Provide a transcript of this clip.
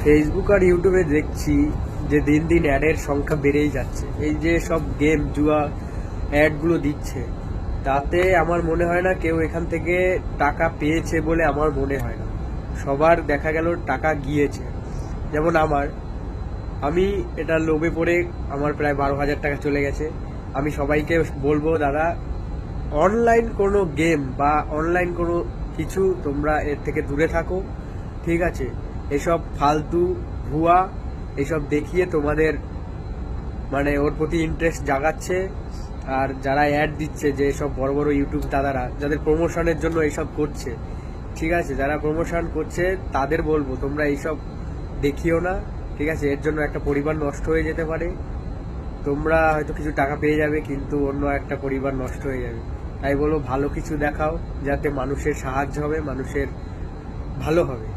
Facebook আর ইউটিউবে দেখছি যে দিন দিন অ্যাডের সংখ্যা বেড়েই যাচ্ছে। এই যে সব গেম জুয়া অ্যাডগুলো দিচ্ছে, তাতে আমার মনে হয় না কেউ এখান থেকে টাকা পেয়েছে বলে আমার মনে হয় না। সবার দেখা গেল টাকা গিয়েছে। যেমন আমি এটা লোভে পড়ে আমার প্রায় 12,000 টাকা চলে গেছে। আমি সবাইকে বলবো, দাদা, অনলাইন কোনো গেম বা অনলাইন কোনো কিছু তোমরা এর থেকে দূরে থাকো, ঠিক আছে? এসব ফালতু ভুয়া এসব দেখিয়ে তোমাদের মানে ওর প্রতি ইন্টারেস্ট জাগাচ্ছে। আর যারা অ্যাড দিচ্ছে, যে সব বড় বড় ইউটিউব দাদারা যাদের প্রমোশনের জন্য এইসব করছে, ঠিক আছে, যারা প্রমোশন করছে তাদের বলবো তোমরা এইসব দেখিও না, ঠিক আছে? এর জন্য একটা পরিবার নষ্ট হয়ে যেতে পারে। তোমরা হয়তো কিছু টাকা পেয়ে যাবে, কিন্তু অন্য একটা পরিবার নষ্ট হয়ে যাবে। তাই বলবো ভালো কিছু দেখাও, যাতে মানুষের সাহায্য হবে, মানুষের ভালো হবে।